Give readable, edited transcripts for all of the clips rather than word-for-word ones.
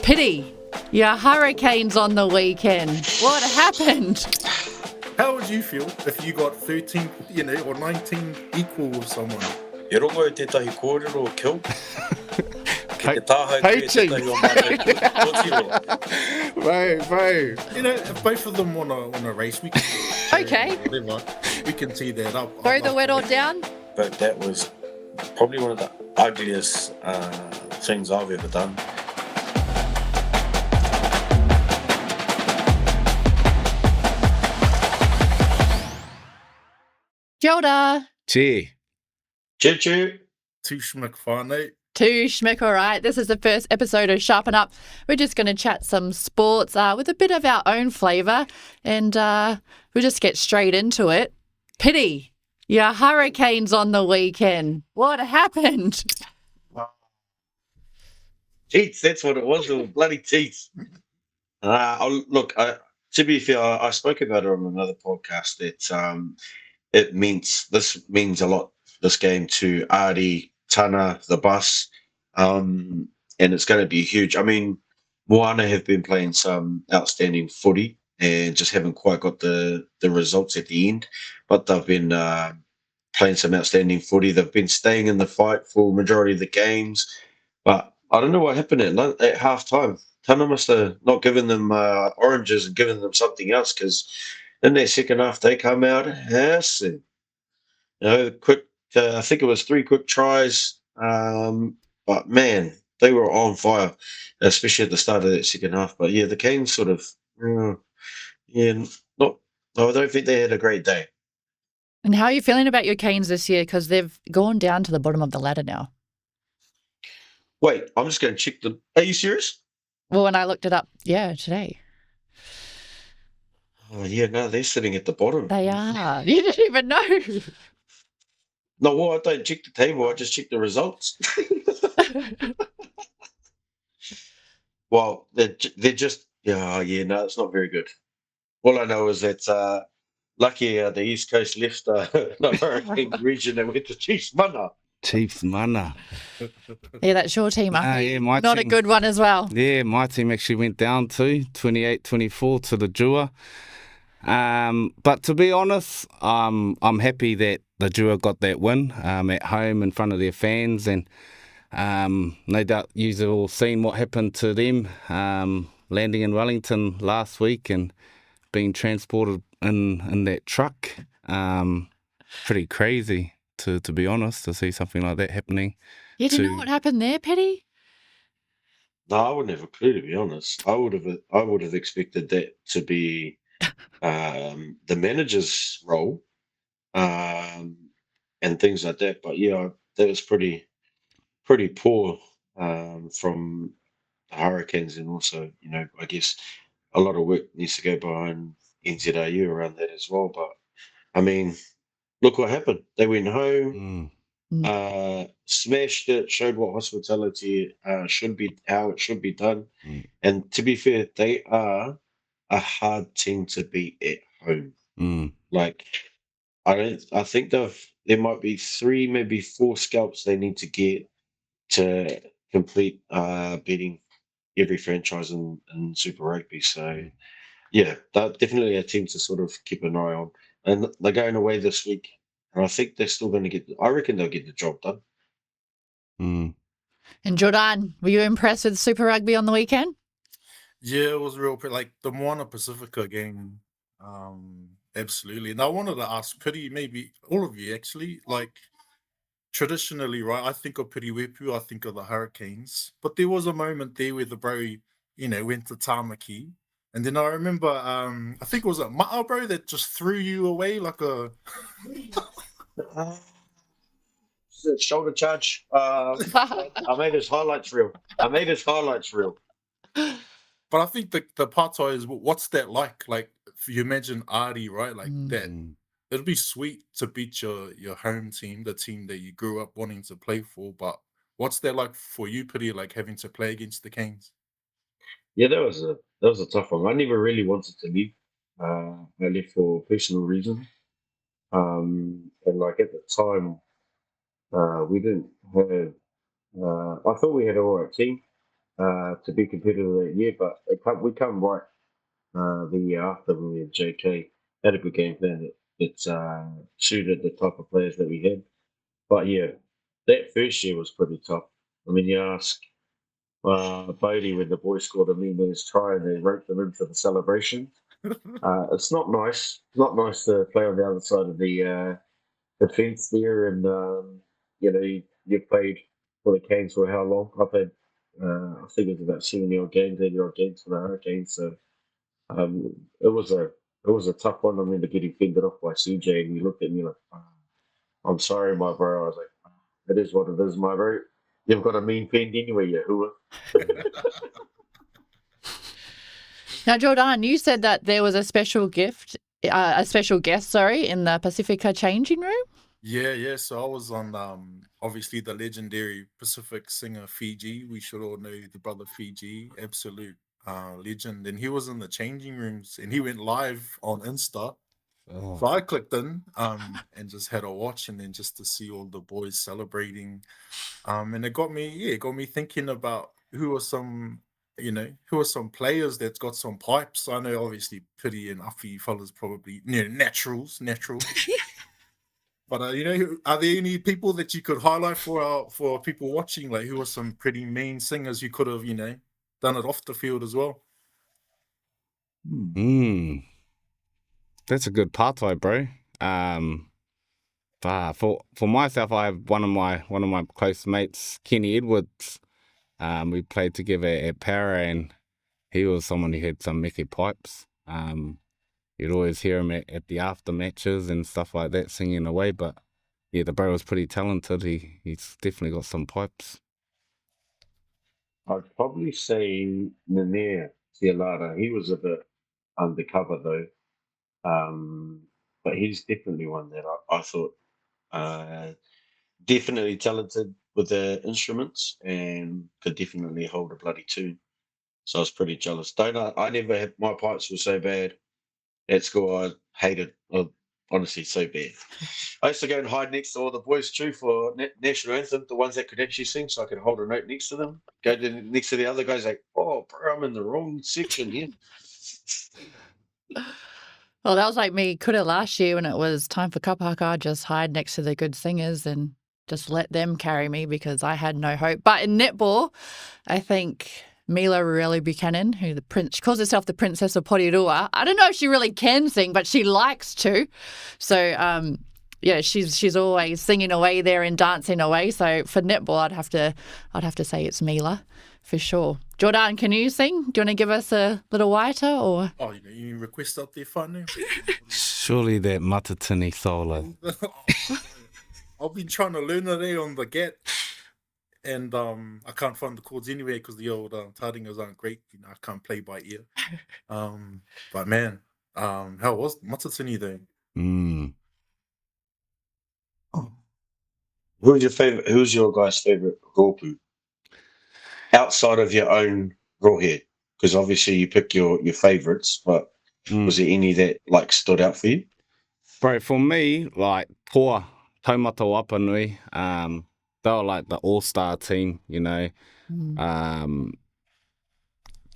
Pity, your Hurricanes on the weekend. What happened? How would you feel if you got 13, or 19 equal with someone? E rongo e tētahi kōrero o keu. Ki te tāhau Hey, ki e tētahi o mātou tōtiro. Bro. If both of them want a race, we can Okay. whatever. We can tee that up. Throw the whittle down. But that was probably one of the ugliest things I've ever done. Kia ora. Che. Choo-choo. Tush McFarnate. To Schmick, all right. This is the first episode of Sharpen Up. We're just going to chat some sports with a bit of our own flavour, and we'll just get straight into it. Pity, your Hurricanes on the weekend. What happened? Cheats, that's what it was. It was bloody cheats. To be fair, I spoke about it on another podcast that this means a lot, this game, to Ari, Tana, the bus, and it's going to be huge. I mean, Moana have been playing some outstanding footy and just haven't quite got the results at the end, but they've been playing some outstanding footy. They've been staying in the fight for majority of the games, but I don't know what happened at half time. Tana must have not given them oranges and given them something else, because in their second half they come out hissing. Quick. I think it was 3 quick tries, but man, they were on fire, especially at the start of that second half. But yeah, the Canes sort of, I don't think they had a great day. And how are you feeling about your Canes this year? Because they've gone down to the bottom of the ladder now. Wait, I'm just going to check the. Are you serious? Well, when I looked it up, today. Oh yeah, no, they're sitting at the bottom. They are. You didn't even know. No, well, I don't check the table. I just check the results. Well, they're just no, it's not very good. All I know is that lucky the East Coast left the Hurricane region and went to Chiefs Mana. Chiefs Mana. Yeah, that's your team. My Not team, a good one as well. Yeah, my team actually went down to 28-24 to the Jua. But to be honest, I'm happy that the Jua got that win at home in front of their fans, and no doubt you've all seen what happened to them landing in Wellington last week and being transported in that truck. Pretty crazy, to be honest, to see something like that happening. You didn't know what happened there, Petty? No, I wouldn't have a clue, to be honest. I would have expected that to be the manager's role and things like that. But yeah, that was pretty poor from the Hurricanes, and also, I guess a lot of work needs to go behind NZRU around that as well. But I mean, look what happened. They went home, smashed it, showed what hospitality should be, how it should be done. And to be fair, they are a hard team to beat at home. Like, I think there might be 3, maybe 4 scalps they need to get to complete beating every franchise in Super Rugby. So yeah, they're definitely a team to sort of keep an eye on. And they're going away this week, and I think they're still going to I reckon they'll get the job done. And Jordan, were you impressed with Super Rugby on the weekend? Yeah, it was real. Like the Moana Pacifica game, absolutely. And I wanted to ask Pity, maybe all of you actually, like traditionally, right? I think of Pity Wepu, I think of the Hurricanes, but there was a moment there where the bro, went to tamariki, and then I remember, I think it was a Ma'a bro that just threw you away like a. Shoulder charge. I made his highlights reel. But I think the partai is, what's that like? Like, if you imagine Ari, right? Like that. It'd be sweet to beat your home team, the team that you grew up wanting to play for. But what's that like for you, Pity, like having to play against the Canes? Yeah, that was a tough one. I never really wanted to leave. I left for personal reasons. And like at the time, we didn't have. I thought we had an alright team. to be competitive that year, but we come right the year after when we had JK. Had a good game plan. It suited the type of players that we had. But yeah, that first year was pretty tough. I mean, you ask Bodie when the boys scored a mean-man's try and they roped them in for the celebration. It's not nice. Not nice to play on the other side of the fence there, and you've played for the Canes for how long? I've had, I think it was about 70 odd games, 80 odd games for the Hurricanes. So it was a tough one. I remember getting fended off by CJ, and he looked at me like, "I'm sorry, my bro." I was like, "It is what it is, my bro. You've got a mean fend anyway, you hooah." Now, Jordan, you said that there was a special guest, in the Pacifica changing room. Yeah. So I was on obviously the legendary Pacific singer Fiji. We should all know the brother Fiji, absolute legend. And he was in the changing rooms and he went live on Insta. Oh. So I clicked in and just had a watch, and then just to see all the boys celebrating. And it got me thinking about who are some players that's got some pipes. I know obviously Pity and Uffy fellas probably naturals. But are there any people that you could highlight for people watching, like who are some pretty mean singers who could have done it off the field as well? That's a good partai, bro. For myself, I have one of my close mates, Kenny Edwards. We played together at Para, and he was someone who had some Mickey pipes. You'd always hear him at the after matches and stuff like that, singing away. But yeah, the bro was pretty talented. He's definitely got some pipes. I'd probably say Nanea Tialada. He was a bit undercover though, but he's definitely one that I thought definitely talented with the instruments and could definitely hold a bloody tune. So I was pretty jealous. I never had, my pipes were so bad at school. I hated, honestly, so bad. I used to go and hide next to all the boys too for national anthem, the ones that could actually sing, so I could hold a note next to them. Go next to the other guys, like, "Oh, bro, I'm in the wrong section here." Well, that was like me Kura last year when it was time for kapahaka. I'd just hide next to the good singers and just let them carry me because I had no hope. But in netball, I think Mila Rureli Buchanan, she calls herself the Princess of Porirua. I don't know if she really can sing, but she likes to. So, she's always singing away there and dancing away. So for netball, I'd have to say it's Mila for sure. Jordan, can you sing? Do you want to give us a little waita or? Oh, you request up there, fun. Surely that Matatini solo. I've been trying to learn it on the get, and I can't find the chords anywhere because the old taringas aren't great. I can't play by ear. But man, how was Matatini though? Who's your guy's favorite rōpū? Outside of your own rawhead, because obviously you pick your favorites, but was there any that like stood out for you? Bro, for me, like Poa, Taumata Wapanui, they were like the all-star team,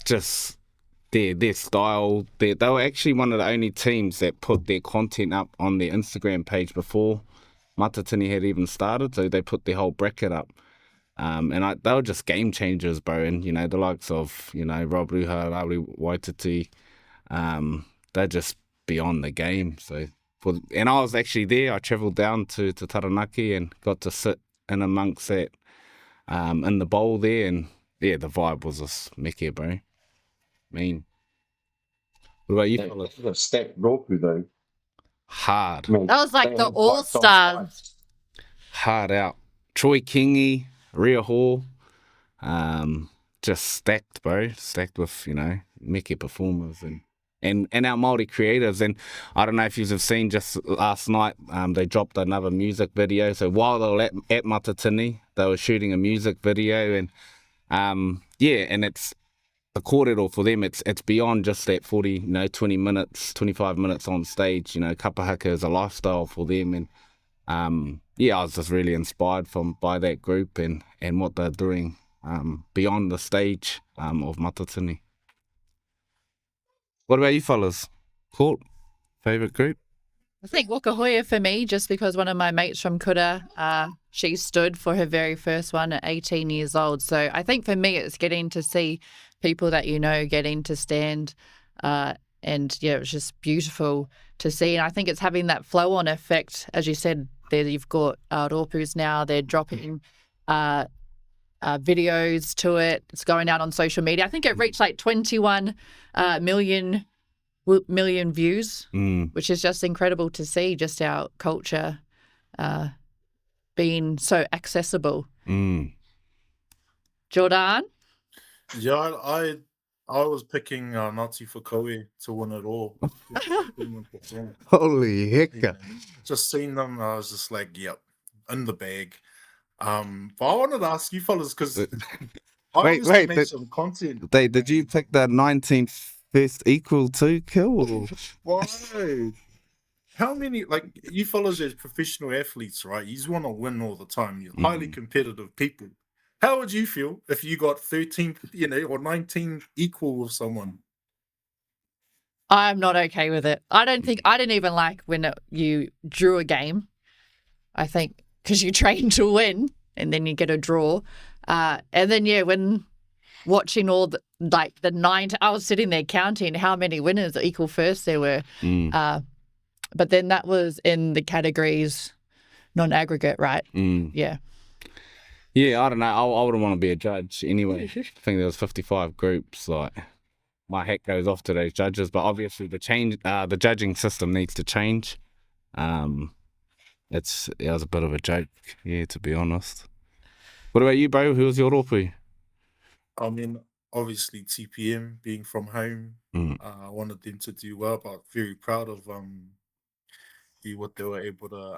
just their style. They were actually one of the only teams that put their content up on their Instagram page before Matatini had even started, so they put their whole bracket up. They were just game changers, bro. And, the likes of, Rob Luha, Rauli Waititi, they're just beyond the game. So, and I was actually there. I travelled down to Taranaki and got to sit in amongst that, in the bowl there. And, yeah, the vibe was just Mickey, bro. Mean. What about you, fellas? That stacked rōpū, though. Hard. That was like the all-stars. Hard out. Troy Kingi, Ria Hall, just stacked, bro. Stacked with, Mickey performers and our Māori creatives. And I don't know if you've seen just last night, they dropped another music video. So while they were at Matatini, they were shooting a music video. And, and it's the kōrero for them. It's beyond just that 20 minutes, 25 minutes on stage. Kapahaka is a lifestyle for them. And, I was just really inspired by that group and what they're doing beyond the stage of Matatini. What about you fellas? Court, favourite group? I think Wakahoia for me, just because one of my mates from Kura, she stood for her very first one at 18 years old. So I think for me, it's getting to see people that getting to stand. And yeah, it was just beautiful to see. And I think it's having that flow-on effect. As you said, there you've got Ropus now. They're dropping videos to it. It's going out on social media. I think it reached like 21 million views, which is just incredible to see, just our culture being so accessible. Jordan? Yeah, I was picking Ngāti Whakaue to win it all. Holy heck. Yeah, just seeing them, I was just like, yep, in the bag. But I wanted to ask you fellas, because I obviously made some content. Did you pick the 19th first equal to kill? Why? How many, like, you fellas as professional athletes, right? You want to win all the time. You're highly competitive people. How would you feel if you got 13th, or 19th equal with someone? I'm not okay with it. I didn't even like when you drew a game. I think because you train to win and then you get a draw. And then, when watching all the 9, I was sitting there counting how many winners equal first there were. But then that was in the categories non-aggregate, right? Yeah. Yeah, I don't know. I wouldn't want to be a judge anyway. I think there was 55 groups. Like, my hat goes off to those judges, but obviously the judging system needs to change. It was a bit of a joke, to be honest. What about you, bro? Who was your ropu? I mean, obviously TPM being from home, I wanted them to do well, but very proud of what they were able to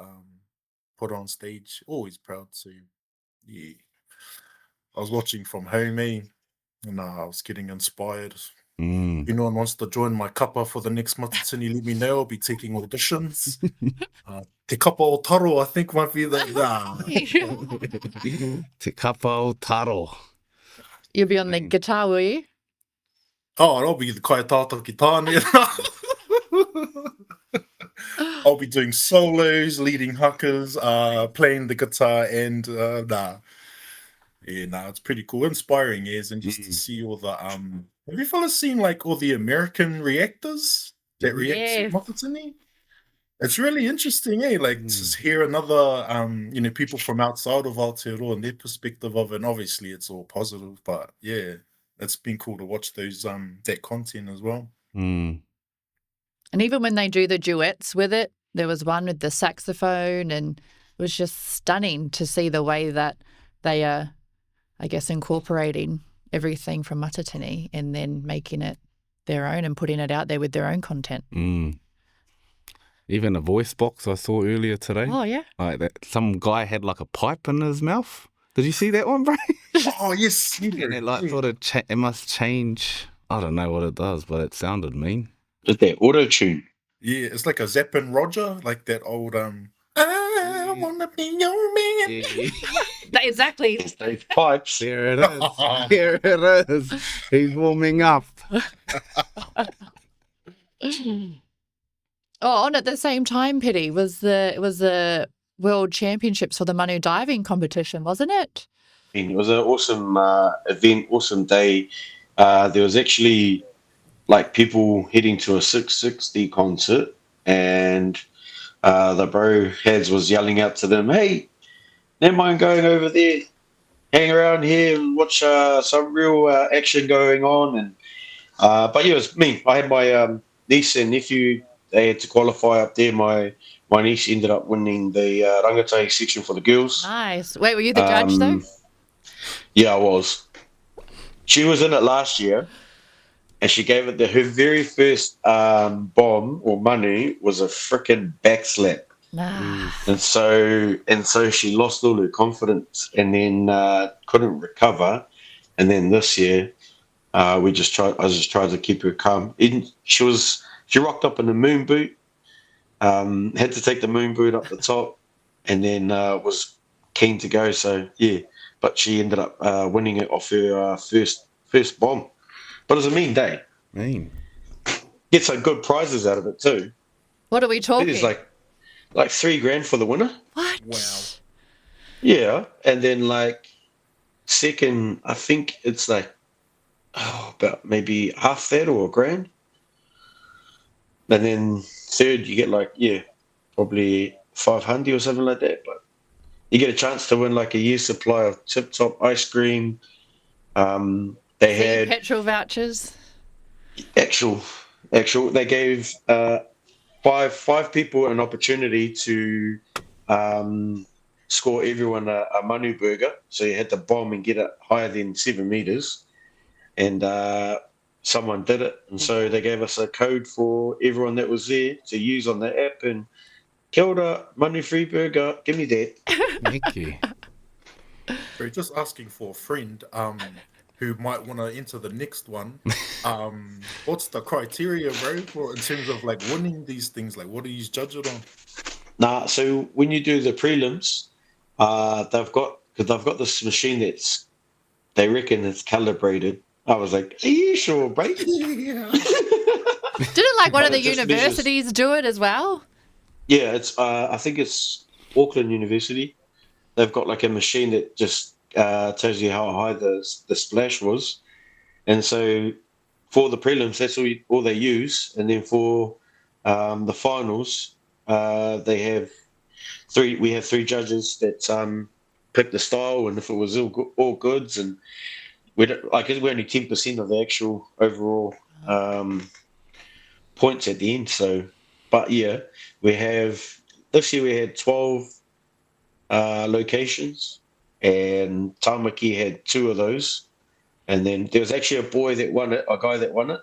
put on stage. Always proud to. Yeah, I was watching from home, and I was getting inspired. If anyone wants to join my kapa for the next Matatini, let me know. I'll be taking auditions. Te kapa o taro, I think, might be the... Te kapa o taro. You'll be on the guitar, will you? Oh, I'll be the kai tātou ki tāne. I'll be doing solos, leading huckers, playing the guitar, and it's pretty cool, inspiring, and just to see all the have you fellas seen like all the American reactors that react to Matatini? It's really interesting, like to hear another people from outside of Aotearoa and their perspective of it. And obviously it's all positive, but it's been cool to watch those that content as well. And even when they do the duets with it, there was one with the saxophone, and it was just stunning to see the way that they are, I guess, incorporating everything from Matatini and then making it their own and putting it out there with their own content. Even a voice box I saw earlier today. Oh, yeah. Like that, some guy had like a pipe in his mouth. Did you see that one, bro? Oh, yes. And it sort of it must change. I don't know what it does, but it sounded mean. Is that auto-tune? Yeah, it's like a Zapp and Roger, like that old I wanna be your man. Exactly. It's those pipes. There it is. There it is. He's warming up. On at the same time, Pity, it was the World Championships for the Manu diving competition, wasn't it? It was an awesome event, awesome day. There was actually like people heading to a 660 concert, and the bro heads was yelling out to them, "Hey, never mind going over there, hang around here and watch some real action going on." And but yeah, it was me. I had my niece and nephew. They had to qualify up there. My niece ended up winning the rangatau section for the girls. Nice. Wait, were you the judge though? Yeah, I was. She was in it last year, and she gave it her very first bomb or Manu was a freaking backslap. And so she lost all her confidence, and then couldn't recover. And then this year, I just tried to keep her calm. She rocked up in the moon boot, had to take the moon boot up the top, and then was keen to go. So yeah, but she ended up winning it off her first bomb. But it was a mean day. Mean. Get some good prizes out of it too. What are we I talking? think it's like $3,000 for the winner. What? Wow. Yeah, and then like second, I think it's like about maybe half that or $1,000. And then third, you get like probably 500 or something like that. But you get a chance to win like a year's supply of Tip Top ice cream. They had petrol vouchers. actual. They gave five people an opportunity to score everyone a Manu burger. So you had to bomb and get it higher than 7 meters, and someone did it, and so they gave us a code for everyone that was there to use on the app. And kia ora, Manu free burger, give me that. Thank you. We're just asking for a friend who might want to enter the next one. What's the criteria, bro, for in terms of like winning these things? Like, what do you judge it on? Nah, so when you do the prelims, they've got this machine they reckon it's calibrated. I was like, are you sure, bro? Yeah. Didn't like one of But the it just universities do it as well? Yeah, it's I think it's Auckland University. They've got like a machine that just tells you how high the splash was, and so for the prelims, that's all they use, and then for the finals, they have three. We have 3 judges that pick the style, and if it was all goods, and we're only 10% of the actual overall points at the end. So, but yeah, this year we had 12 locations, and Tamariki had 2 of those. And then there was actually a guy that won it.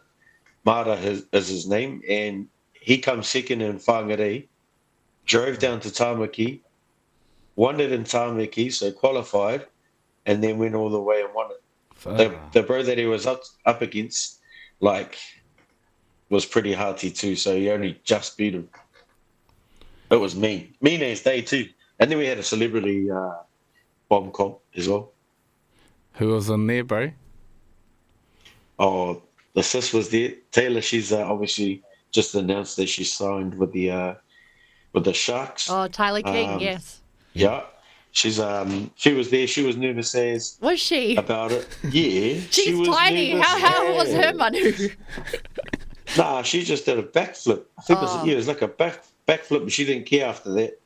Mara is his name, and he comes second in Whangarei, drove down to Tamariki, won it in Tamariki, so qualified, and then went all the way and won it. The bro that he was up against, was pretty hearty too, so he only just beat him. It was mean as day too. And then we had a celebrity bomb comp as well. Who was in there, bro? Oh, the sis was there. Taylor, she's obviously just announced that she signed with the Sharks. Oh, Tyler King, yes. Yeah. She's she was there. She was nervous as Was she? about it. Yeah. She's was tiny. How was her Manu? Nah, she just did a backflip. I think it was like a backflip, but she didn't care after that.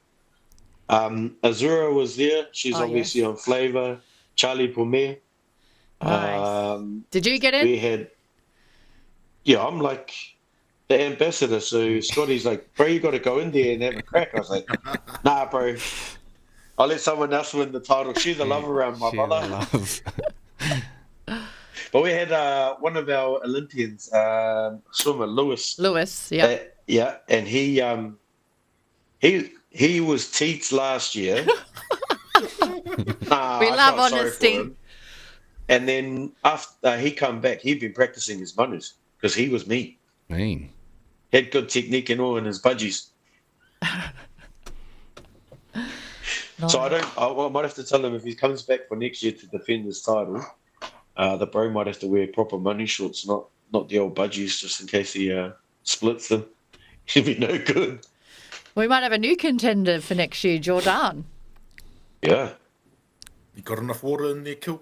Azura was there. She's obviously on Flavour. Charlie Pomer. Nice. Did you get in? We had. Yeah, I'm like the ambassador. So Scotty's like, bro, you got to go in there and have a crack. I was like, nah, bro. I'll let someone else win the title. She's a love around my brother. But we had one of our Olympians, swimmer, Lewis. Lewis, yeah. Yeah, and he was teats last year. We love honesty. And then after he come back, he'd been practicing his Manus because he was me. Mean. Had good technique and all in his budgies. No. So I might have to tell him if he comes back for next year to defend his title, the bro might have to wear proper money shorts, not the old budgies, just in case he splits them. He'd be no good. We might have a new contender for next year, Jordan. Yeah. You got enough water in there, Kill?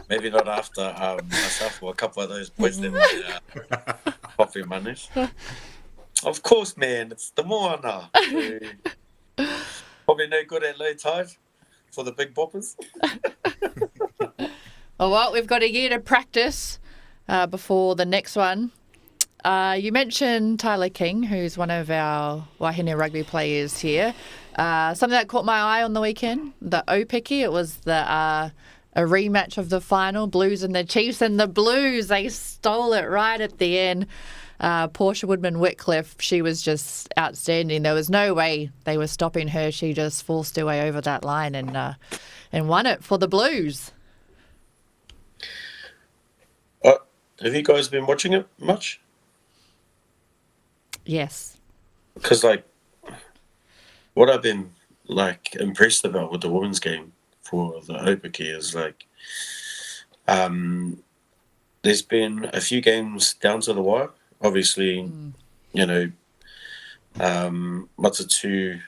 Maybe not after myself or a couple of those boys that were coffee Manus. Of course, man, it's the Moana. Probably no good at low tide for the big boppers. Oh, well, we've got a year to practice before the next one. You mentioned Tyler King, who's one of our Wahine rugby players here. Something that caught my eye on the weekend, the Opiki. It was a rematch of the final, Blues and the Chiefs. And the Blues, they stole it right at the end. Portia Woodman-Whitcliffe, she was just outstanding. There was no way they were stopping her. She just forced her way over that line and won it for the Blues. Have you guys been watching it much? Yes. Because, what I've been like impressed about with the women's game for the Opaki is like there's been a few games down to the wire. Obviously, you know, Matatini,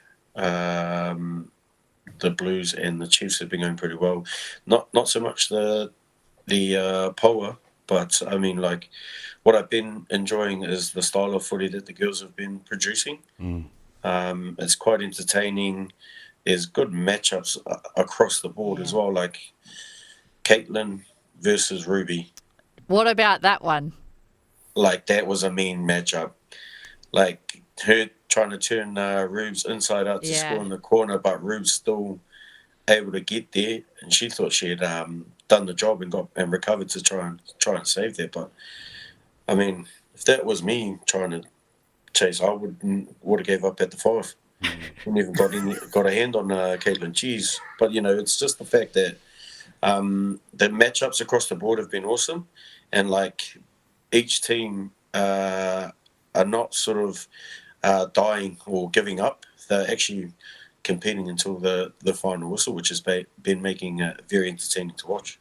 the Blues and the Chiefs have been going pretty well. Not so much the Poa, but I mean, like, what I've been enjoying is the style of footy that the girls have been producing. It's quite entertaining. There's good matchups across the board as well, like Caitlin versus Ruby. What about that one? Like, that was a mean matchup. Like, her trying to turn Rubes inside out to score in the corner, but Rubes still able to get there, and she thought she had done the job and recovered to try and save that. But I mean, if that was me trying to chase, I would have gave up at the 5. Wouldn't even got a hand on Caitlin Cheese. But it's just the fact that the matchups across the board have been awesome, and like each team are not sort of dying or giving up. They're actually competing until the final whistle, which has been making it very entertaining to watch.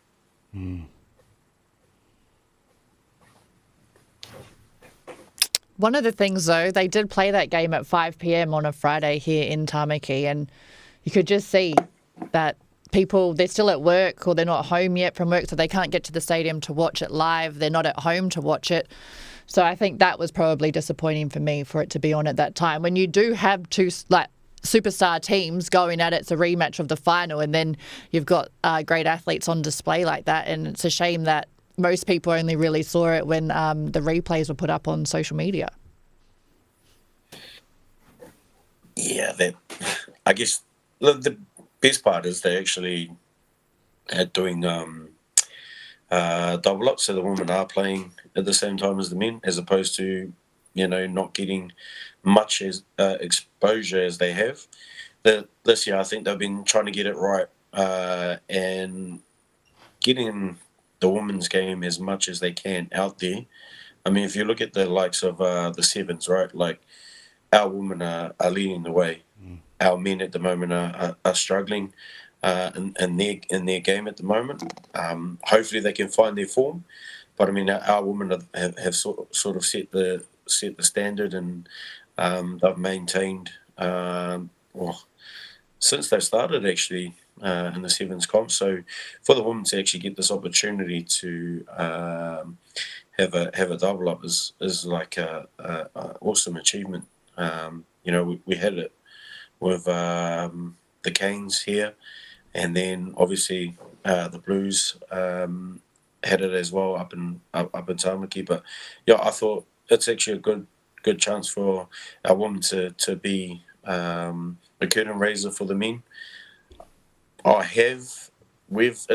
One of the things, though, they did play that game at 5 p.m. on a Friday here in Tamariki, and you could just see that people, they're still at work or they're not home yet from work, so they can't get to the stadium to watch it live. They're not at home to watch it. So I think that was probably disappointing for me for it to be on at that time. When you do have two superstar teams going at it, it's a rematch of the final, and then you've got great athletes on display like that, and it's a shame that most people only really saw it when the replays were put up on social media. Yeah, I guess the best part is they actually are doing double up, so the women are playing at the same time as the men, as opposed to not getting much as exposure as they have. This year, I think they've been trying to get it right and getting the women's game as much as they can out there. I mean, if you look at the likes of the Sevens, right? Like, our women are leading the way. Our men at the moment are struggling in their game at the moment. Hopefully, they can find their form. But I mean, our women have sort of set the standard, and they've maintained since they started actually in the Sevens comp. So for the women to actually get this opportunity to have a double up is like a awesome achievement. We had it with the Canes here, and then obviously the Blues had it as well up in Tamaki. But yeah, I thought it's actually a good chance for our women to be a curtain raiser for the men. It's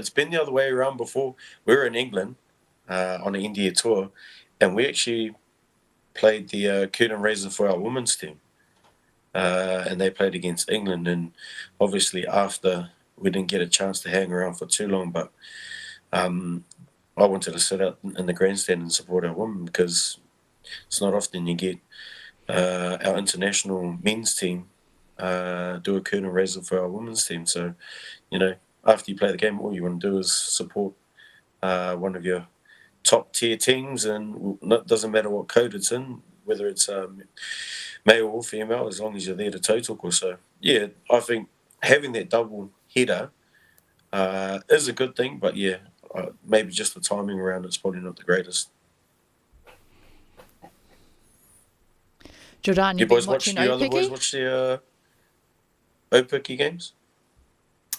been the other way around before. We were in England on an India tour, and we actually played the curtain raiser for our women's team, and they played against England. And obviously, after, we didn't get a chance to hang around for too long, but I wanted to sit out in the grandstand and support our women, because it's not often you get our international men's team do a curtain raiser for our women's team. So, after you play the game, all you want to do is support one of your top tier teams, and it doesn't matter what code it's in, whether it's male or female, as long as you're there to toe talk. So yeah, I think having that double header is a good thing, but yeah, maybe just the timing around it's probably not the greatest. Jordan, You you've boys been watch watching the other boys Opiki? watch the Opiki games?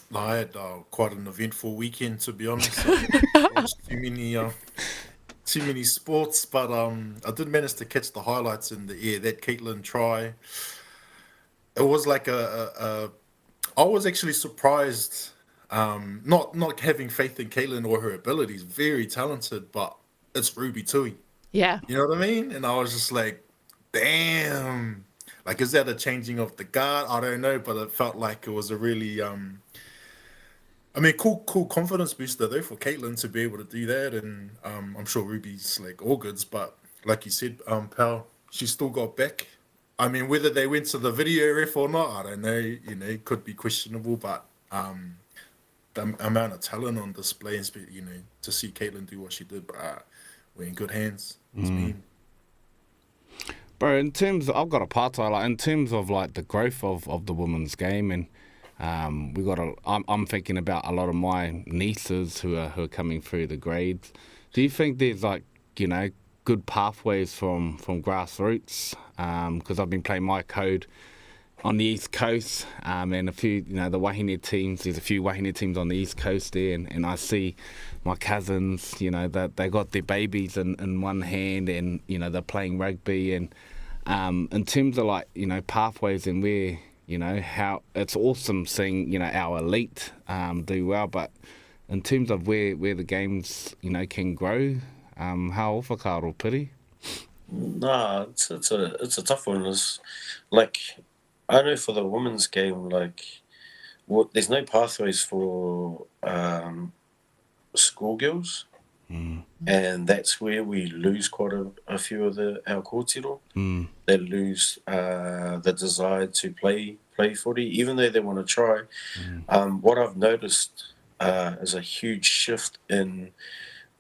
No, I had quite an eventful weekend, to be honest. I watched too many sports, but I did manage to catch the highlights in the air. That Caitlin try, it was like I was actually surprised. Not having faith in Caitlin or her abilities, very talented, but it's Ruby Tui. Yeah. You know what I mean? And I was just like, damn. Like, is that a changing of the guard? I don't know, but it felt like it was a really cool confidence booster though for Caitlin to be able to do that, and I'm sure Ruby's like all goods, but like you said, Pal, she still got back I mean, whether they went to the video ref or not, I don't know. It could be questionable, but the amount of talent on display, to see Caitlin do what she did, we're in good hands. It's mean. Bro, I've got a part in terms of like the growth of the women's game, and I'm thinking about a lot of my nieces who are coming through the grades. Do you think there's like, good pathways from grassroots? Because I've been playing my code on the East Coast, and a few, the Wahine teams. There's a few Wahine teams on the East Coast there, and I see my cousins, that they got their babies in one hand, and they're playing rugby, and in terms of like pathways and where how it's awesome seeing our elite do well, but in terms of where the games can grow, how whakaro piri? Nah, it's a tough one. It's like, I know for the women's game, like, there's no pathways for schoolgirls, and that's where we lose quite a few of our kōtiro. They lose the desire to play footy, even though they want to try. What I've noticed is a huge shift in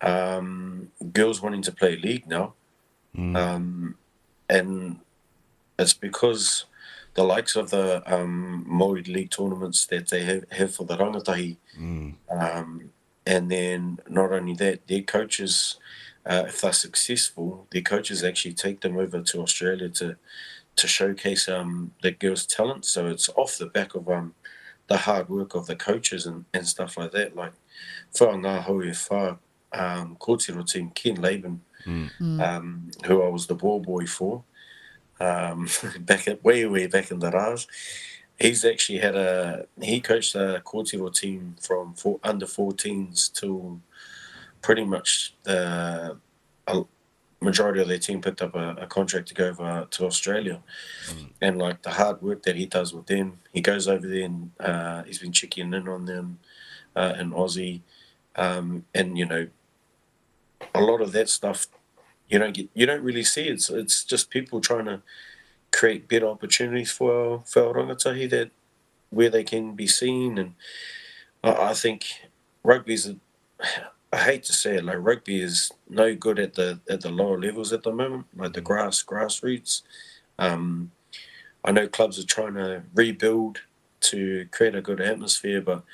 girls wanting to play league now, and it's because the likes of the Māori League tournaments that they have for the rangatahi, and then not only that, their coaches, if they're successful, their coaches actually take them over to Australia to showcase the girls' talent. So it's off the back of the hard work of the coaches and stuff like that. Like, whangā hau e whā kōtiro team, Ken Laban, who I was the ball boy for, way back in the Raj. He's actually he coached a kōtiro team from under 14s till pretty much the majority of their team picked up a contract to go over to Australia. And like the hard work that he does with them, he goes over there and he's been checking in on them in Aussie, and a lot of that stuff you don't really see. It's just people trying to create better opportunities for our rangatahi where they can be seen. And I think rugby's I hate to say it, like, rugby is no good at the lower levels at the moment, like the grassroots. I know clubs are trying to rebuild to create a good atmosphere, but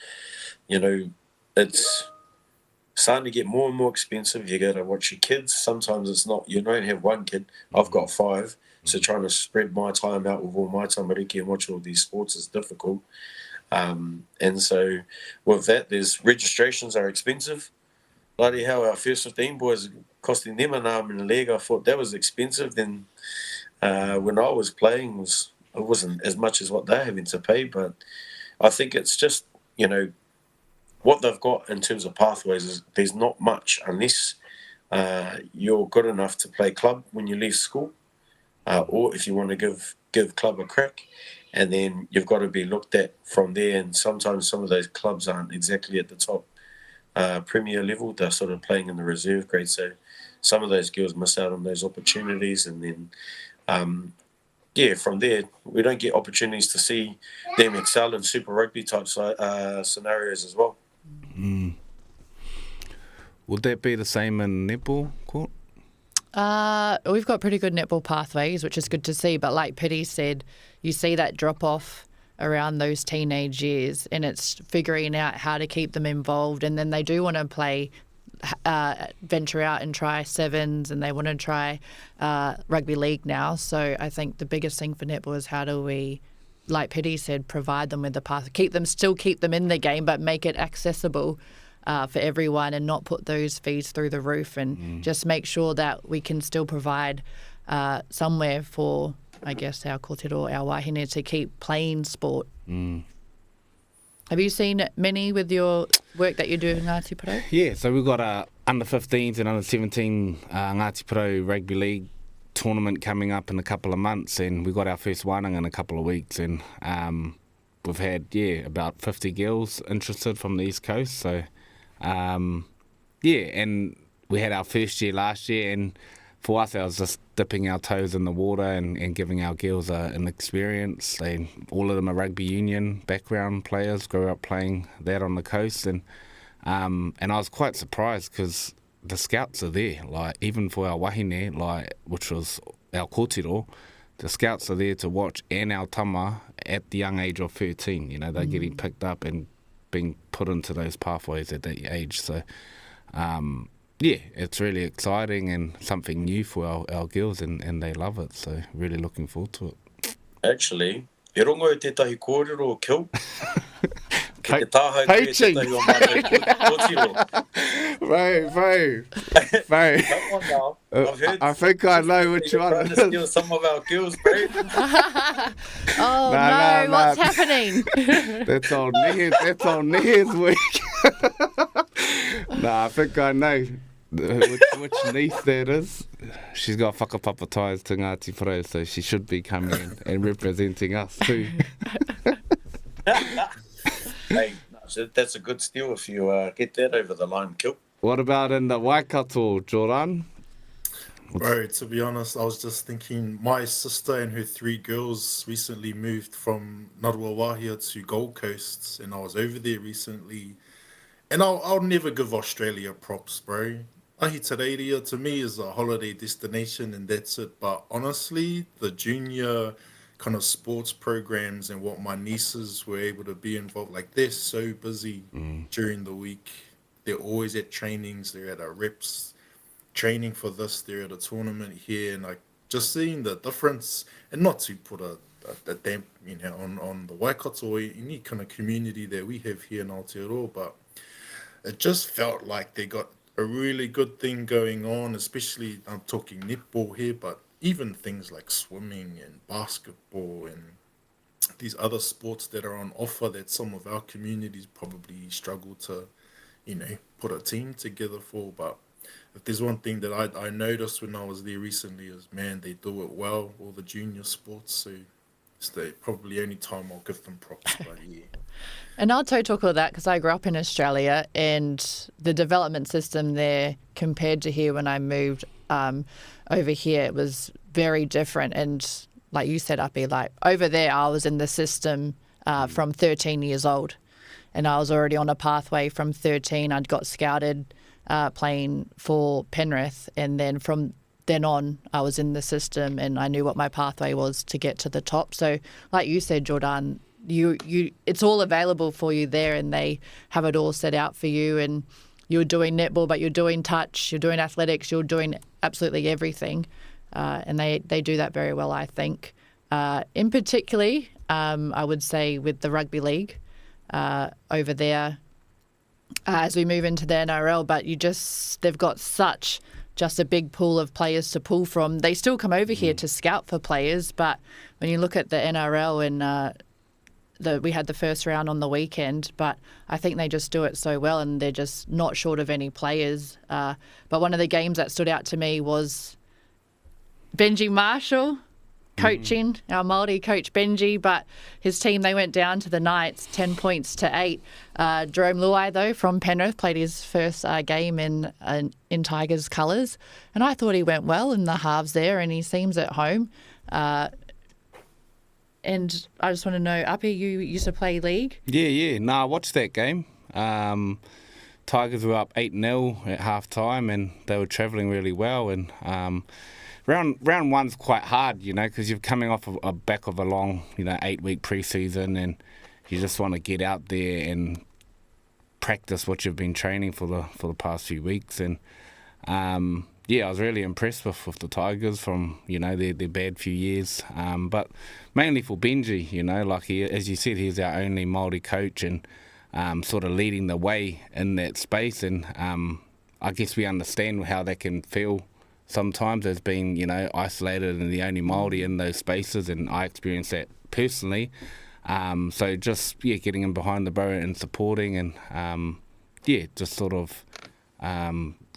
it's starting to get more and more expensive. You got to watch your kids. Sometimes it's not, you don't have one kid. I've got 5, so trying to spread my time out with all my tamariki and watch all these sports is difficult. And so with that, there's registrations are expensive. Bloody hell, our first 15 boys costing them an arm and a leg. I thought that was expensive. Then when I was playing, it wasn't as much as what they're having to pay. But I think it's just, what they've got in terms of pathways is there's not much unless you're good enough to play club when you leave school, or if you want to give club a crack. And then you've got to be looked at from there. And sometimes some of those clubs aren't exactly at the top premier level. They're sort of playing in the reserve grade, so some of those girls miss out on those opportunities. And then from there we don't get opportunities to see them excel in Super Rugby type scenarios as well. Would that be the same in netball, Court? We've got pretty good netball pathways, which is good to see, but like Pity said, you see that drop off around those teenage years, and it's figuring out how to keep them involved. And then they do want to play, venture out and try sevens, and they want to try rugby league now. So I think the biggest thing for netball is how do we, like Pity said, provide them with the path, keep them in the game, but make it accessible for everyone, and not put those fees through the roof, and just make sure that we can still provide somewhere for, I guess, our kōtiro, our wahine to keep playing sport. Have you seen many with your work that you do in Ngāti Porou? Yeah, so we've got under 15s and under 17 Ngāti Porou Rugby League tournament coming up in a couple of months, and we've got our first wānanga in a couple of weeks, and we've had about 50 girls interested from the East Coast. So and we had our first year last year, and for us, it was just dipping our toes in the water and giving our girls an experience. All of them are rugby union background players, grew up playing that on the coast, and I was quite surprised because the scouts are there, like even for our wahine, like which was our kōtiro, the scouts are there to watch, and our tama at the young age of 13. You know, they're getting picked up and being put into those pathways at that age. So, yeah, it's really exciting and something new for our girls, and they love it. So, really looking forward to it. Actually, e rongo e tētahi kōrero keu. Ke te tāhau Coaching. tētahi o mātou kōtiro. Bro. Come on now. I've heard I think I know which you're one trying it to is. steal some of our girls, bro. Oh, Nah, no, nah, what's nah. happening? That's on Near's week. Nah, I think I know which niece that is. She's got whakapapa ties to Ngāti Pro, so she should be coming in and representing us too. Hey, so that's a good steal if you get that over the line, Kil. What about in the Waikato, Jordan? Bro, to be honest, I was just thinking my sister and her 3 girls recently moved from Naruawahia to Gold Coast, and I was over there recently. And I'll never give Australia props, bro. Ahitereiria to me is a holiday destination and that's it. But honestly, the junior kind of sports programs and what my nieces were able to be involved, like they're so busy during the week. They're always at trainings, they're at our reps, training for this, they're at a tournament here, and like just seeing the difference, and not to put a damp, on the Waikato or any kind of community that we have here in Aotearoa, but it just felt like they got a really good thing going on, especially I'm talking netball here, but even things like swimming and basketball and these other sports that are on offer that some of our communities probably struggle to, put a team together for. But if there's one thing that I noticed when I was there recently is, man, they do it well, all the junior sports. So it's the probably only time I'll give them props, but yeah. And I'll talk of that because I grew up in Australia, and the development system there compared to here when I moved over here, it was very different. And like you said, Uppy, like over there, I was in the system from 13 years old, and I was already on a pathway from 13. I'd got scouted playing for Penrith, and then from then on, I was in the system, and I knew what my pathway was to get to the top. So, like you said, Jordan, it's all available for you there, and they have it all set out for you, and you're doing netball, but you're doing touch, you're doing athletics, you're doing absolutely everything, and they do that very well, I think. In particularly, I would say with the rugby league over there, as we move into the NRL, but they've got such just a big pool of players to pull from. They still come over here to scout for players, but when you look at the NRL and we had the first round on the weekend, but I think they just do it so well, and they're just not short of any players. But one of the games that stood out to me was Benji Marshall coaching, our Māori coach Benji, but his team, they went down to the Knights 10 points to 8. Jerome Luai, though, from Penrith, played his first game in Tigers colours, and I thought he went well in the halves there, and he seems at home. And I just want to know, Uppy, you used to play league? Yeah. I watched that game. Tigers were up 8-0 at half time, and they were travelling really well. And round one's quite hard, because you're coming off a back of a long, 8-week pre-season, and you just want to get out there and practice what you've been training for the past few weeks. And I was really impressed with the Tigers from, their bad few years. But mainly for Benji, like as you said, he's our only Māori coach and sort of leading the way in that space. And I guess we understand how that can feel sometimes as being, isolated and the only Māori in those spaces. And I experienced that personally. So just, getting in behind the bow and supporting and, just sort of...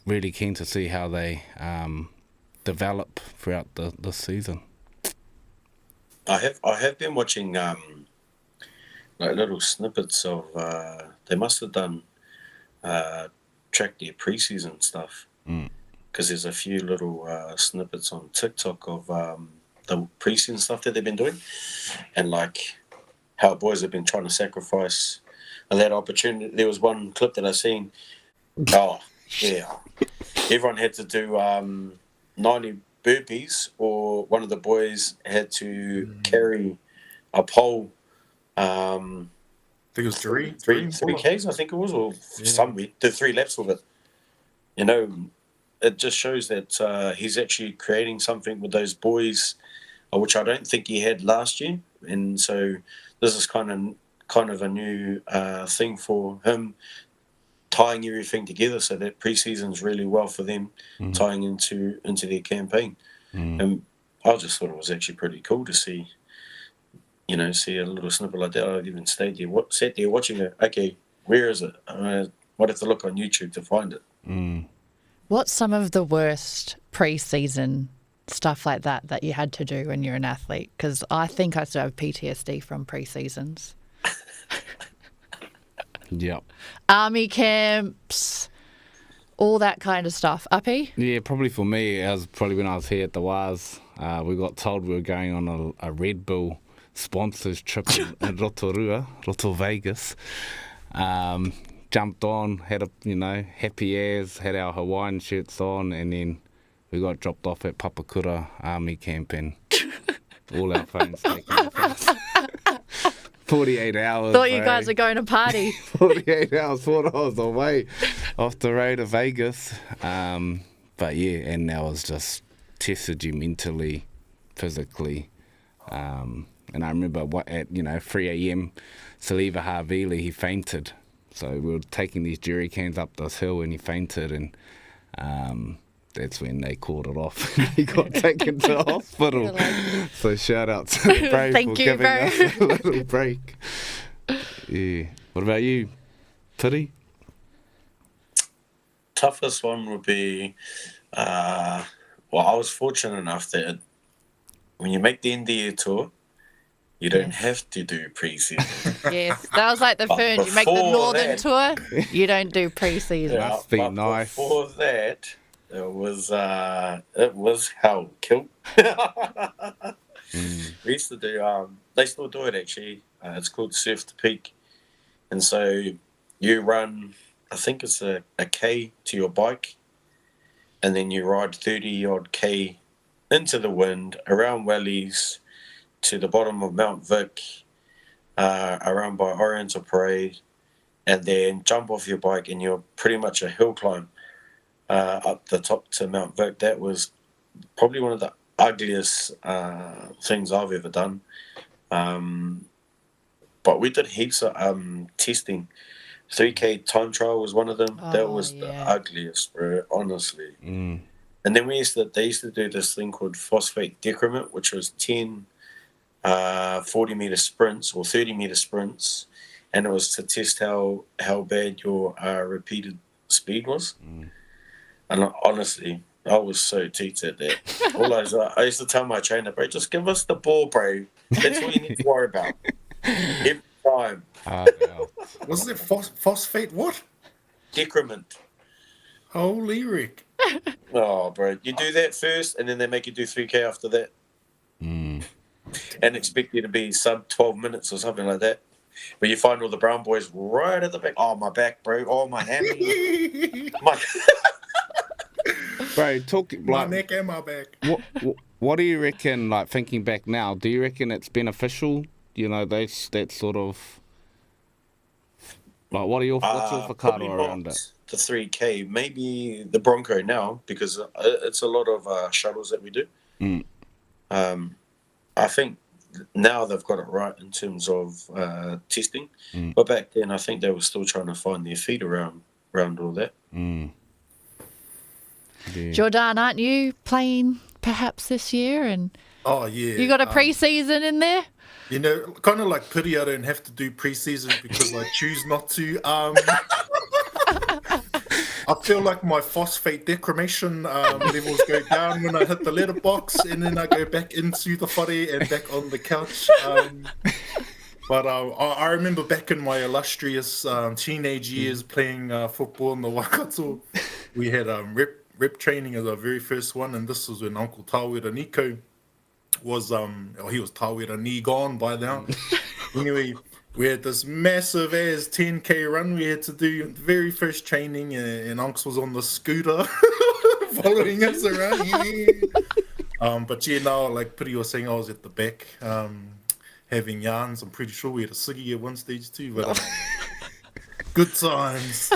really keen to see how they develop throughout the season. I have been watching like little snippets of they must have done track their pre-season stuff, because there's a few little snippets on TikTok of the pre-season stuff that they've been doing, and like how boys have been trying to sacrifice that opportunity. There was one clip that I seen. Oh yeah, everyone had to do 90 burpees, or one of the boys had to carry a pole. I think it was three Ks, I think it was, or somewhere, did 3 laps with it. You know, it just shows that he's actually creating something with those boys, which I don't think he had last year. And so this is kind of a new thing for him, tying everything together so that pre-season's really well for them, tying into their campaign. And I just thought it was actually pretty cool to see, see a little snippet like that. I'd even sat there watching it. Okay, where is it? I might have to look on YouTube to find it. What's some of the worst pre-season stuff like that you had to do when you're an athlete? Because I think I still have PTSD from pre-seasons. Yep. Army camps, all that kind of stuff. Uppy? Yeah, probably for me, it was probably when I was here at the WAS. We got told we were going on a Red Bull sponsors trip in Rotorua, Vegas. Jumped on, had happy as, had our Hawaiian shirts on, and then we got dropped off at Papakura Army Camp, and all our phones taken off us. 48 hours. Thought you guys were going to party. 48 hours, 4 hours away off the road to Vegas. But yeah, and that was just tested you mentally, physically. And I remember at 3 a.m, Saliva Havili, he fainted. So we were taking these jerry cans up this hill, and he fainted, and that's when they called it off. He got taken to the hospital. So shout out to the Brave for giving us a little break. Yeah. What about you, Piri? Toughest one would be, I was fortunate enough that when you make the end of the year tour, you don't have to do pre-season. Yes, that was like the Fern. You make the Northern tour, you don't do pre-season. Must be nice. Before that, it was hell, kilt. We used to do. They still do it actually. It's called Surf the Peak, and so you run. I think it's a K to your bike, and then you ride 30 odd K into the wind around Wellies to the bottom of Mount Vic, around by Oriental Parade, and then jump off your bike, and you're pretty much a hill climb up the top to Mount Vic. That was probably one of the ugliest things I've ever done. But we did heaps of testing. 3K time trial was one of them. That was the ugliest, bro, honestly. And then they used to do this thing called phosphate decrement, which was 10 40-meter sprints or 30-meter sprints, and it was to test how bad your repeated speed was. And honestly, I was so teased at that. I used to tell my trainer, bro, just give us the ball, bro. That's all you need to worry about. Every time. Was it phosphate what? Decrement. Holy Rick. Oh, bro. You do that first, and then they make you do 3K after that. And expect you to be sub 12 minutes or something like that. But you find all the brown boys right at the back. Oh, my back, bro. Oh, my hammy. Bro, talk my neck and my back. What do you reckon, like thinking back now, do you reckon it's beneficial? That sort of, like, what's your whakaaro around it? The 3K, maybe the Bronco now, because it's a lot of shuttles that we do. I think now they've got it right in terms of testing, but back then I think they were still trying to find their feet around all that. Yeah. Jordan, aren't you playing perhaps this year? And oh yeah, you got a pre-season in there. Kind of like Piri, I don't have to do pre-season because I choose not to. I feel like my phosphate decremation levels go down when I hit the letterbox, and then I go back into the whare and back on the couch. But I remember back in my illustrious teenage years playing football in the Waikato, we had rep training as our very first one, and this was when Uncle Tawera Nico was he was Tawera Ni gone by now. Anyway, we had this massive ass 10K run we had to do, the very first training, and Unks was on the scooter following us around. But yeah, now like Piri was saying, I was at the back having yarns. I'm pretty sure we had a ciggy at one stage too, but good times.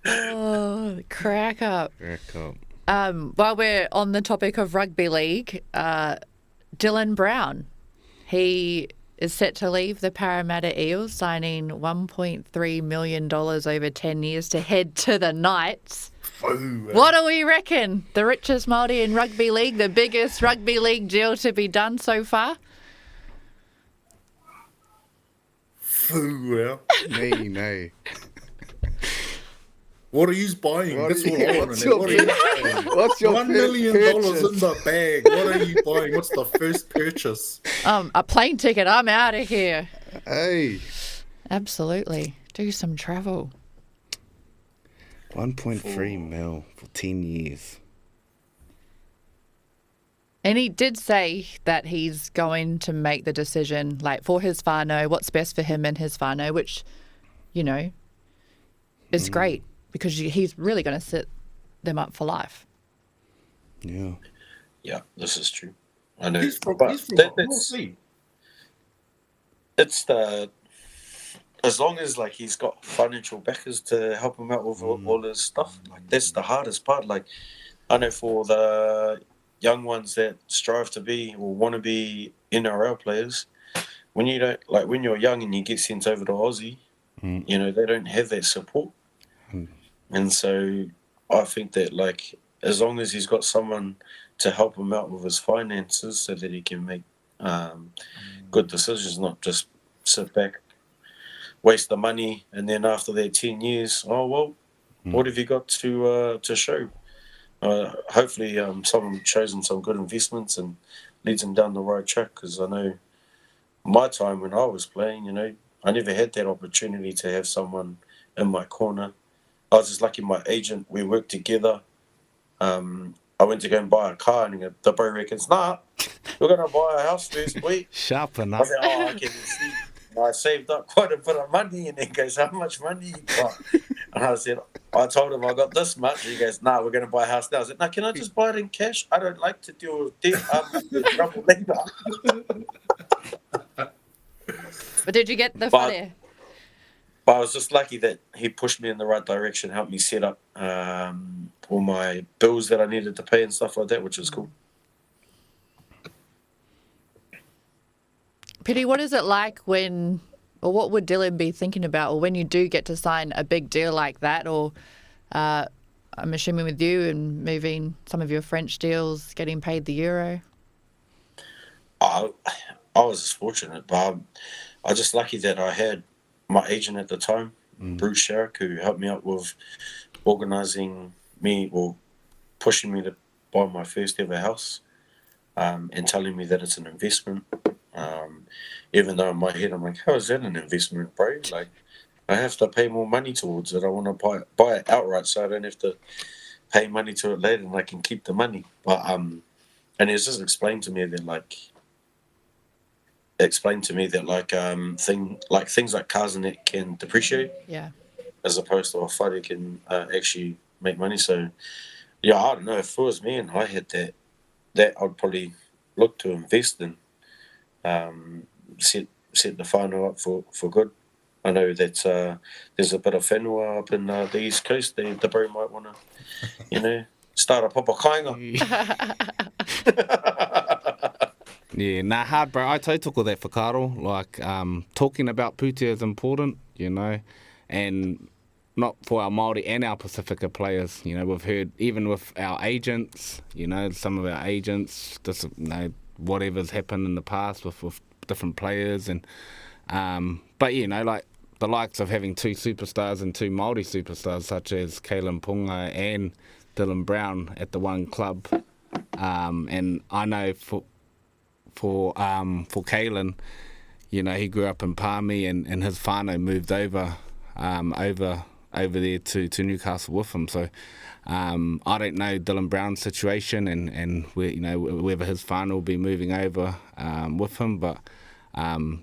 Oh, crack up. Crack up. While we're on the topic of rugby league, Dylan Brown, he is set to leave the Parramatta Eels, signing $1.3 million over 10 years to head to the Knights. What do we reckon? The richest Māori in rugby league, the biggest rugby league deal to be done so far? Well, No. what are you buying? That's what I want to know. What are you buying? What's your $1 million purchase? in the bag. What are you buying? What's the first purchase? A plane ticket. I'm out of here. Hey. Absolutely. Do some travel. 1.3 mil for 10 years. And he did say that he's going to make the decision, like, for his whānau, what's best for him and his whānau, which, you know, is great because he's really going to set them up for life. Yeah. Yeah, this is true. I know. He's from But North that's, Sea. it's the as long as like he's got financial backers to help him out with all his stuff, like that's the hardest part. Like I know for the young ones that strive to be or want to be NRL players, when you don't like when you're young and you get sent over to Aussie, you know, they don't have that support. And so I think that like as long as he's got someone to help him out with his finances so that he can make good decisions, not just sit back, waste the money, and then after that 10 years, oh well, what have you got to show? Hopefully someone shows him some good investments and leads him down the right track, because I know my time when I was playing, you know, I never had that opportunity to have someone in my corner. I was just lucky my agent, we worked together. I went to go and buy a car, and the bro reckons, nah, we're going to buy a house first, boy. Sharp I enough. said, oh, I can see. And I saved up quite a bit of money, and he goes, how much money you got? And I said, I told him I got this much. He goes, nah, we're going to buy a house now. I said, no, can I just buy it in cash? I don't like to deal with debt. I'm with trouble later. But did you get the But- whare? But I was just lucky that he pushed me in the right direction, helped me set up all my bills that I needed to pay and stuff like that, which was cool. Pity, what is it like when, or what would Dylan be thinking about, or when you do get to sign a big deal like that, or I'm assuming with you and moving some of your French deals, getting paid the euro? I was just fortunate, but I was just lucky that I had my agent at the time, Bruce Sherrick, who helped me out with organising me or pushing me to buy my first ever house and telling me that it's an investment. Even though in my head I'm like, how is that an investment, bro? Like, I have to pay more money towards it. I want to buy it outright so I don't have to pay money to it later and I can keep the money. But and it's just explained to me that things like cars and that can depreciate, Yeah. as opposed to a whare can actually make money. So yeah, I don't know, if it was me and I had that I'd probably look to invest in, set the whānau up for good. I know that there's a bit of whenua up in the East Coast. The bro might want to, start a papa kainga. Yeah, nah, hard, bro. I tautoko that whakaaro. Like, talking about Pūtea is important, and not for our Māori and our Pacifica players. We've heard, even with our agents, some of our agents, just, whatever's happened in the past with different players. And but, like the likes of having two superstars and two Māori superstars, such as Kalen Punga and Dylan Brown at the one club. And I know for Kalen, he grew up in Palmy, and his whānau moved over over there to Newcastle with him. So I don't know Dylan Brown's situation and where, whether his whānau will be moving over with him, but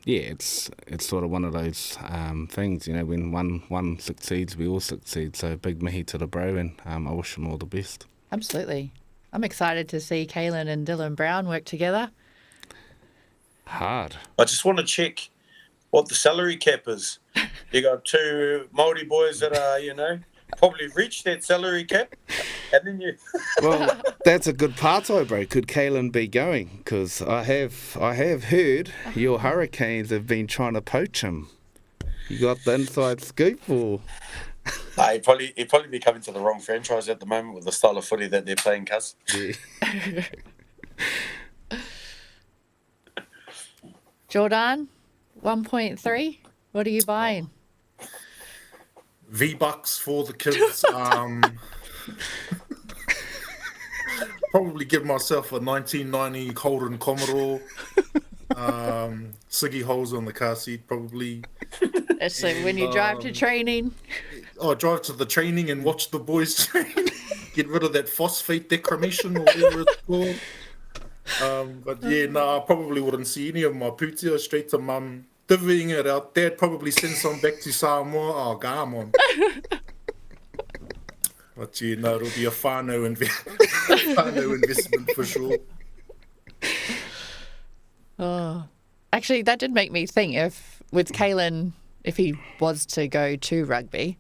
it's sort of one of those things, when one succeeds, we all succeed. So big mihi to the bro, and I wish him all the best. Absolutely. I'm excited to see Kaylin and Dylan Brown work together. Hard. I just want to check what the salary cap is. You got two Māori boys that are, probably reached that salary cap, and then you. Well, that's a good parto, bro. Could Kaylin be going? Because I have heard your Hurricanes have been trying to poach him. You got the inside scoop, or? He'd probably be coming to the wrong franchise at the moment with the style of footy that they're playing, cuz. Yeah. Jordan, 1.3. What are you buying? V-Bucks for the kids. Probably give myself a 1990 Holden Commodore. Siggy holes on the car seat, probably. So when you drive to training. Oh, drive to the training and watch the boys train. Get rid of that phosphate declination or whatever it's called. But yeah, no, I probably wouldn't see any of my putia. Straight to mum, divvying it out. Dad probably send some back to Samoa. Oh, come on. But yeah, no, it'll be a whānau investment for sure. Oh, actually, that did make me think with Kaylin, if he was to go to rugby,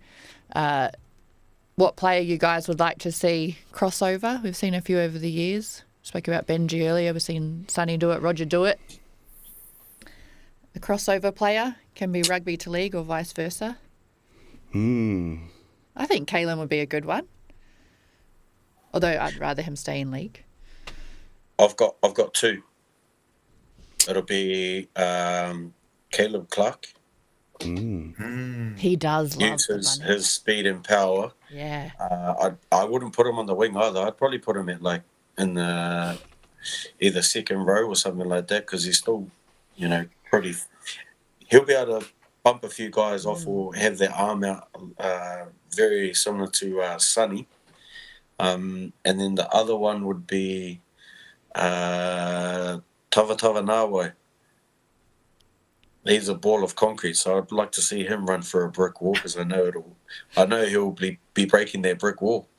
what player you guys would like to see crossover. We've seen a few over the years. Spoke about Benji earlier. We've seen Sonny do it, Roger do it. A crossover player can be rugby to league or vice versa. I think Kaylin would be a good one. Although I'd rather him stay in league. I've got two. It'll be Caleb Clark. He does love Uses his speed and power. Yeah. I wouldn't put him on the wing either. I'd probably put him in the either second row or something like that, because he's still, pretty. He'll be able to bump a few guys off or have their arm out, very similar to Sonny. And then the other one would be Tava Nawai. He's a ball of concrete, so I'd like to see him run for a brick wall, because I know he'll be breaking that brick wall.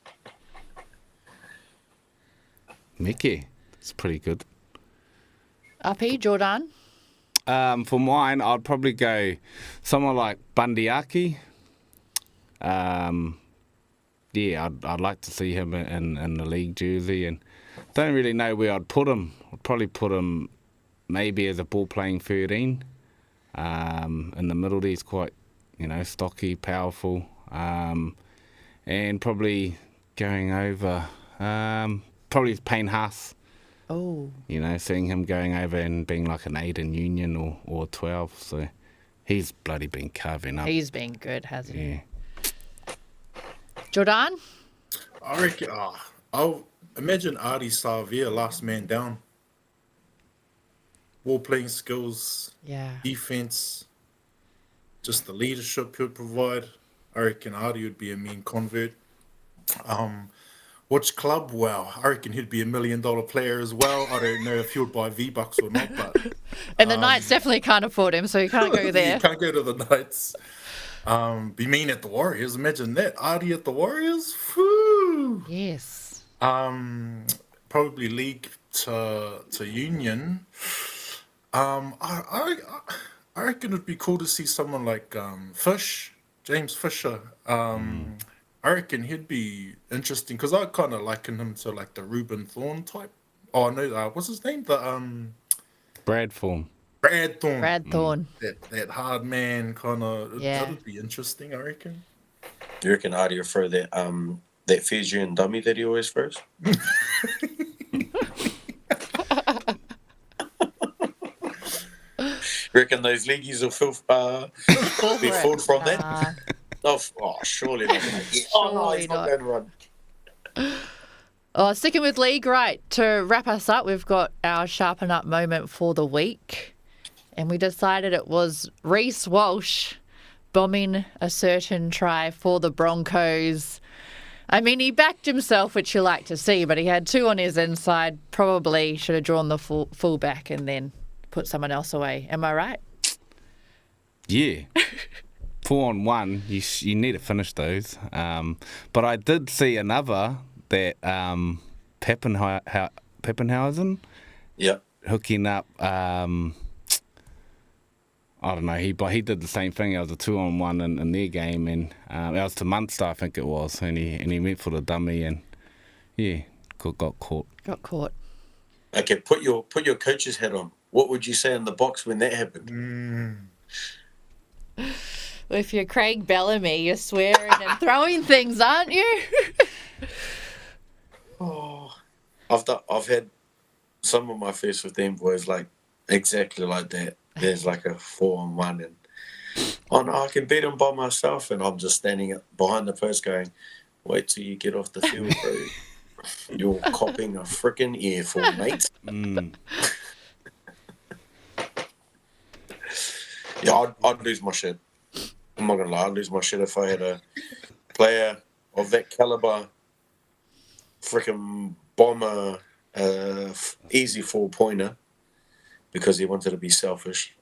Mickey, it's pretty good. Uppy, Jordan? For mine, I'd probably go someone like Bandiaki. I'd like to see him in the league jersey, and don't really know where I'd put him. I'd probably put him maybe as a ball-playing 13. In the middle, he's quite, stocky, powerful, and probably going over, probably Payne Haas. Oh. Seeing him going over and being like an 8 in Union or 12, so he's bloody been carving up. He's been good, hasn't he? Yeah. Jordan? I reckon, I'll imagine Adi Savia, last man down. Ball playing skills, defense, just the leadership he'll provide. I reckon Adi would be a mean convert. Which club? Well, I reckon he'd be $1 million player as well. I don't know if he'll buy V-Bucks or not, but and the Knights definitely can't afford him, so you can't go there. You can't go to the Knights. Be mean at the Warriors. Imagine that. Adi at the Warriors. Whew. Yes. Probably league to Union. I reckon it'd be cool to see someone like James Fisher. I reckon he'd be interesting, because I kind of liken him to like the Ruben Thorne type. Oh no, what's his name? The Brad Thorne. Brad Thorne. Brad Thorne. That hard man kind of. Yeah. That would be interesting, I reckon. Do you reckon Adi will throw that Fijian dummy that he always throws? Reckon those leagueies will be filled from that? Surely not. He's not going to run. Sticking with league, right, to wrap us up, we've got our Sharpen Up moment for the week. And we decided it was Reece Walsh bombing a certain try for the Broncos. I mean, he backed himself, which you like to see, but he had 2 on his inside. Probably should have drawn the full back and then put someone else away. Am I right? Yeah. 4 on 1, you need to finish those. But I did see another that Pappenhausen Yeah. hooking up. I don't know. He did the same thing. It was a 2 on 1 in their game, and that was to Munster, I think it was, and he went for the dummy, and got caught. Got caught. Okay, put your coach's hat on. What would you say in the box when that happened? If you're Craig Bellamy, you're swearing and throwing things, aren't you? I've had some of my first with them boys like exactly like that. There's like a 4 on 1, and I can beat them by myself, and I'm just standing behind the post going, "Wait till you get off the field, bro. You're copping a freaking earful, mate." Yeah, I'd lose my shit. I'm not gonna lie, I'd lose my shit if I had a player of that caliber, freaking bomber, easy 4-pointer, because he wanted to be selfish.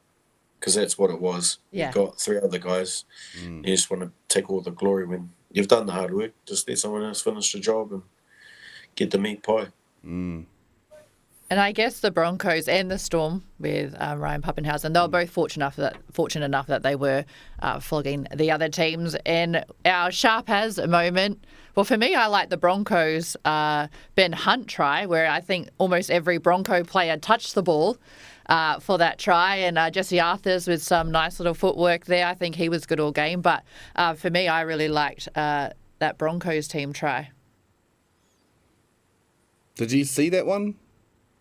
Because that's what it was. Yeah. You've got 3 other guys. You just want to take all the glory when you've done the hard work. Just let someone else finish the job and get the meat pie. And I guess the Broncos and the Storm with Ryan Pappenhausen, they were both fortunate enough that they were flogging the other teams. And our Sharp has a moment. Well, for me, I like the Broncos Ben Hunt try, where I think almost every Bronco player touched the ball for that try. And Jesse Arthurs with some nice little footwork there. I think he was good all game. But for me, I really liked that Broncos team try. Did you see that one,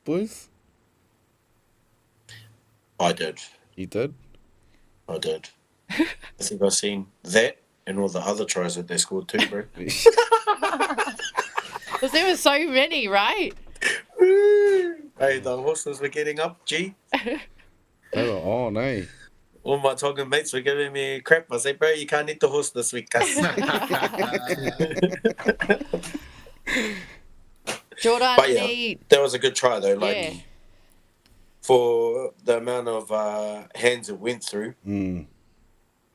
boys? I did. You did? I did. I think I've seen that and all the other tries that they scored too, bro. Because there were so many, right? Hey, the horses were getting up, G. They were on, eh? All my talking mates were giving me crap. I say, bro, you can't eat the horse this week, cuz. Jordan, But yeah, that was a good try though. Like yeah. for the amount of hands it went through, and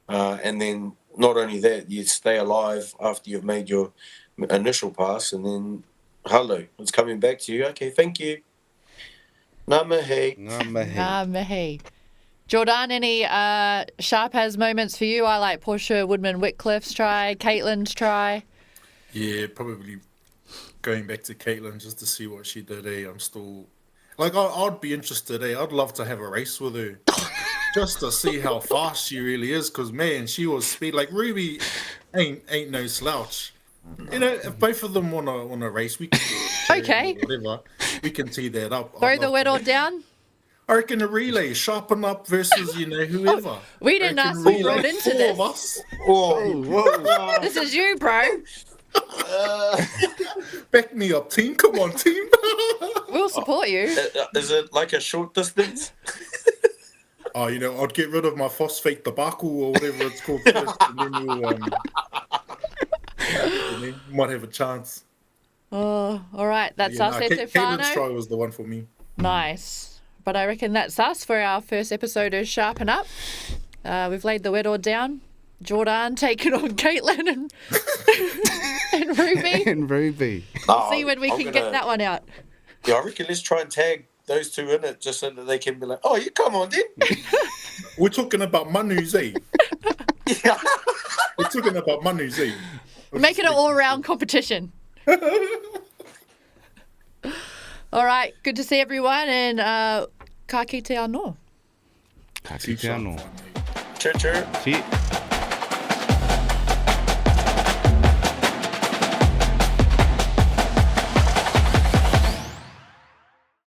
then not only that, you stay alive after you've made your initial pass, and then hello, it's coming back to you. Okay, thank you. Namahe. Mahi. Jordan, any Sharp has moments for you? I like Portia Woodman-Whitcliffe's try, Caitlin's try. Yeah, probably going back to Caitlin just to see what she did. I'm still like I'd be interested. I'd love to have a race with her just to see how fast she really is. Because man, she was speed. Like Ruby ain't no slouch. You know, if both of them want to race, we can Okay. whatever. We can tee that up. Throw the wet or down? I reckon a relay, sharpen up versus whoever. We didn't ask we brought into Four of this. us. Whoa. This is you, bro. Back me up, team. Come on, team. We'll support you. Is it like a short distance? Oh, I'd get rid of my phosphate tobacco or whatever it's called first, and then we'll might have a chance. Oh, all right. That's us, Caitlin's Stefano. try was the one for me. Nice. But I reckon that's us for our first episode of Sharpen Up. We've laid the wet or down. Jordan taking on Caitlin and Ruby. And Ruby. See when we can get that one out. Yeah, I reckon let's try and tag those two in it just so that they can be like, oh, you come on then. We're talking about Manus, eh? Yeah. We're talking about Manus, eh? Make it an all-round competition. All right. Good to see everyone. And ka kite anō. Ka kite anō. Chirp, chirp. See?